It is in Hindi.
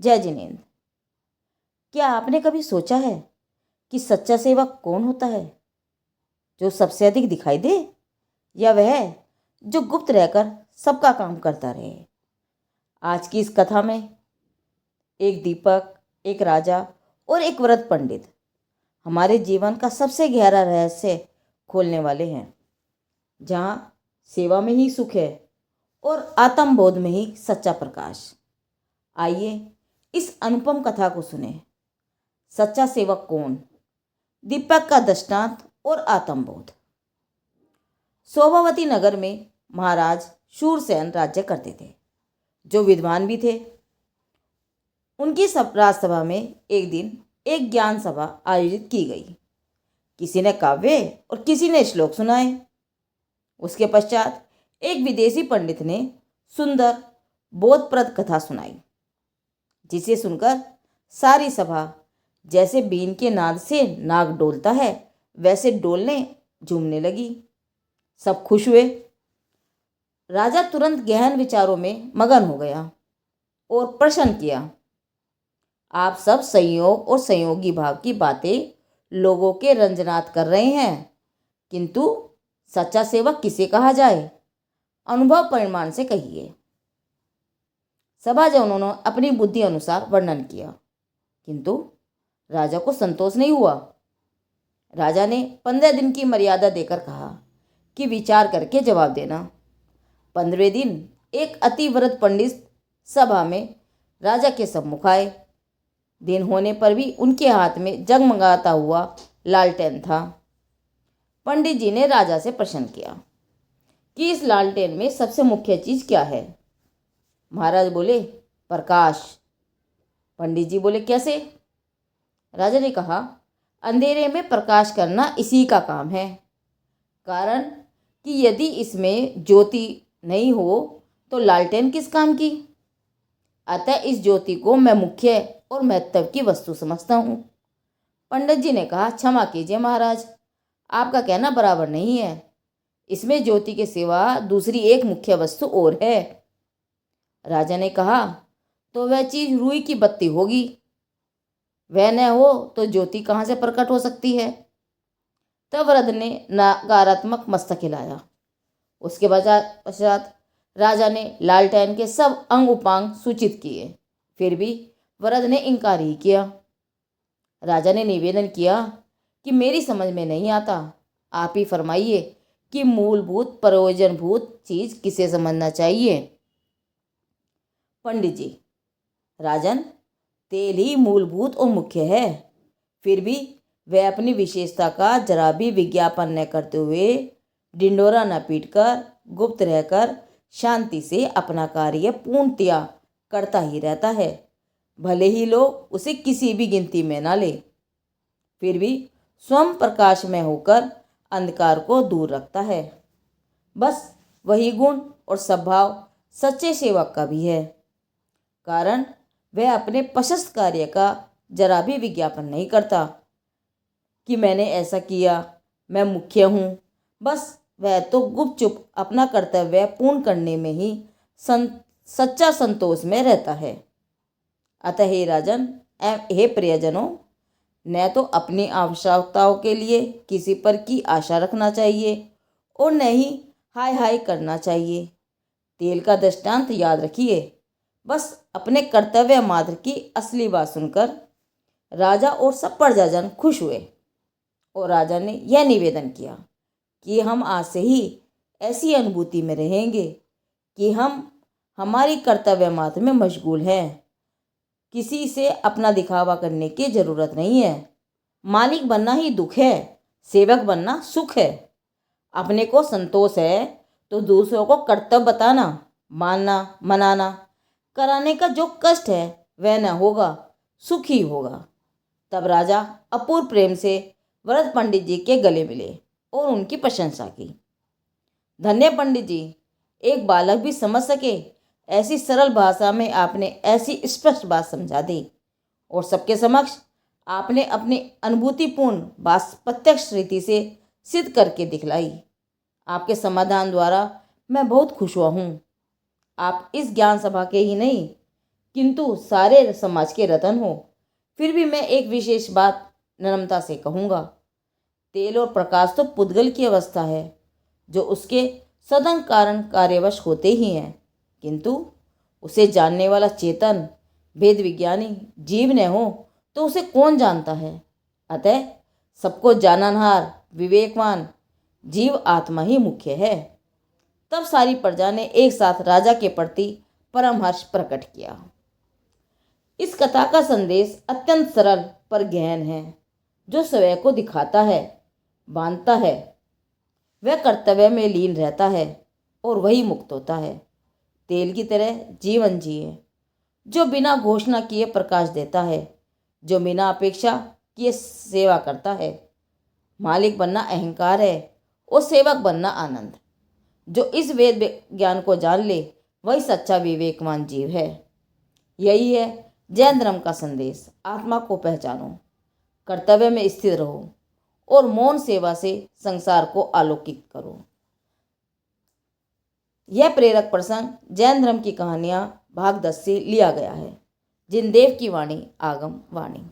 जय जिनेन्द्र। क्या आपने कभी सोचा है कि सच्चा सेवक कौन होता है? जो सबसे अधिक दिखाई दे, या वह जो गुप्त रहकर सबका काम करता रहे? आज की इस कथा में एक दीपक, एक राजा और एक वृद्ध पंडित हमारे जीवन का सबसे गहरा रहस्य खोलने वाले हैं। जहाँ सेवा में ही सुख है और आत्मबोध में ही सच्चा प्रकाश। आइए इस अनुपम कथा को सुने। सच्चा सेवक कौन? दीपक का दृष्टांत और आत्मबोध। शोभावती नगर में महाराज शूरसेन राज्य करते थे, जो विद्वान भी थे। उनकी राजसभा में एक दिन एक ज्ञान सभा आयोजित की गई। किसी ने काव्य और किसी ने श्लोक सुनाए। उसके पश्चात एक विदेशी पंडित ने सुंदर बोधप्रद कथा सुनाई, जिसे सुनकर सारी सभा जैसे बीन के नाद से नाग डोलता है, वैसे डोलने झूमने लगी। सब खुश हुए। राजा तुरंत गहन विचारों में मगन हो गया और प्रश्न किया, आप सब संयोग और संयोगी भाव की बातें लोगों के रंजनात कर रहे हैं, किंतु सच्चा सेवक किसे कहा जाए? अनुभव परिमाण से कहिए। सभाजनों ने अपनी बुद्धि अनुसार वर्णन किया, किंतु राजा को संतोष नहीं हुआ। राजा ने 15 दिन की मर्यादा देकर कहा कि विचार करके जवाब देना। 15वें दिन एक अतिव्रत पंडित सभा में राजा के सम्मुख आए। दिन होने पर भी उनके हाथ में जगमगाता हुआ लालटेन था। पंडित जी ने राजा से प्रश्न किया कि इस लालटेन में सबसे मुख्य चीज क्या है? महाराज बोले, प्रकाश। पंडित जी बोले, कैसे? राजा ने कहा, अंधेरे में प्रकाश करना इसी का काम है। कारण कि यदि इसमें ज्योति नहीं हो तो लालटेन किस काम की? अतः इस ज्योति को मैं मुख्य और महत्व की वस्तु समझता हूँ। पंडित जी ने कहा, क्षमा कीजिए महाराज, आपका कहना बराबर नहीं है। इसमें ज्योति के सिवा दूसरी एक मुख्य वस्तु और है। राजा ने कहा, तो वह चीज रुई की बत्ती होगी। वह न हो तो ज्योति कहाँ से प्रकट हो सकती है? तब वृद्ध ने नकारात्मक मस्तक हिलाया। उसके पश्चात राजा ने लालटेन के सब अंग उपांग सूचित किए, फिर भी वृद्ध ने इनकार ही किया। राजा ने निवेदन किया कि मेरी समझ में नहीं आता, आप ही फरमाइए कि मूलभूत प्रयोजनभूत चीज किसे समझना चाहिए? पंडित जी, राजन, तेल ही मूलभूत और मुख्य है। फिर भी वह अपनी विशेषता का जरा भी विज्ञापन न करते हुए, डिंडोरा न पीटकर, गुप्त रहकर शांति से अपना कार्य पूर्णतया करता ही रहता है, भले ही लोग उसे किसी भी गिनती में ना ले। फिर भी स्वयं प्रकाश में होकर अंधकार को दूर रखता है। बस वही गुण और स्वभाव सच्चे सेवक का भी है। कारण वह अपने प्रशस्त कार्य का जरा भी विज्ञापन नहीं करता कि मैंने ऐसा किया, मैं मुख्य हूँ। बस वह तो गुपचुप अपना कर्तव्य पूर्ण करने में ही सच्चा संतोष में रहता है। अतः हे राजन एवं हे प्रियजनों, न तो अपनी आवश्यकताओं के लिए किसी पर की आशा रखना चाहिए और न ही हाय हाय करना चाहिए। तेल का दृष्टांत याद रखिए। बस अपने कर्तव्य मात्र की असली बात सुनकर राजा और सब प्रजाजन खुश हुए और राजा ने यह निवेदन किया कि हम आज से ही ऐसी अनुभूति में रहेंगे कि हम हमारी कर्तव्य मात्र में मशगूल हैं। किसी से अपना दिखावा करने की जरूरत नहीं है। मालिक बनना ही दुख है, सेवक बनना सुख है। अपने को संतोष है तो दूसरों को कर्तव्य बताना, मानना, मनाना, कराने का जो कष्ट है वह न होगा, सुख ही होगा। तब राजा अपूर्व प्रेम से वृद्ध पंडित जी के गले मिले और उनकी प्रशंसा की। धन्य पंडित जी, एक बालक भी समझ सके ऐसी सरल भाषा में आपने ऐसी स्पष्ट बात समझा दी और सबके समक्ष आपने अपनी अनुभूतिपूर्ण बात प्रत्यक्ष रीति से सिद्ध करके दिखलाई। आपके समाधान द्वारा मैं बहुत खुश हुआ हूँ। आप इस ज्ञान सभा के ही नहीं, किंतु सारे समाज के रतन हो। फिर भी मैं एक विशेष बात नम्रता से कहूँगा। तेल और प्रकाश तो पुद्गल की अवस्था है, जो उसके सदन कारण कार्यवश होते ही हैं, किंतु उसे जानने वाला चेतन वेद विज्ञानी जीव न हो तो उसे कौन जानता है। अतः सबको जाननहार विवेकवान जीव आत्मा ही मुख्य है। तब सारी प्रजा ने एक साथ राजा के प्रति परम हर्ष प्रकट किया। इस कथा का संदेश अत्यंत सरल पर गहन है। जो स्वयं को दिखाता है, बांधता है, वह कर्तव्य में लीन रहता है और वही मुक्त होता है। तेल की तरह जीवन जिए, जो बिना घोषणा किए प्रकाश देता है, जो बिना अपेक्षा किए सेवा करता है। मालिक बनना अहंकार है और सेवक बनना आनंद। जो इस वेद ज्ञान को जान ले वही सच्चा विवेकवान जीव है। यही है जैन धर्म का संदेश। आत्मा को पहचानो, कर्तव्य में स्थिर रहो और मौन सेवा से संसार को आलोकित करो। यह प्रेरक प्रसंग जैन धर्म की कहानियां भाग 10 से लिया गया है। जिनदेव की वाणी आगम वाणी।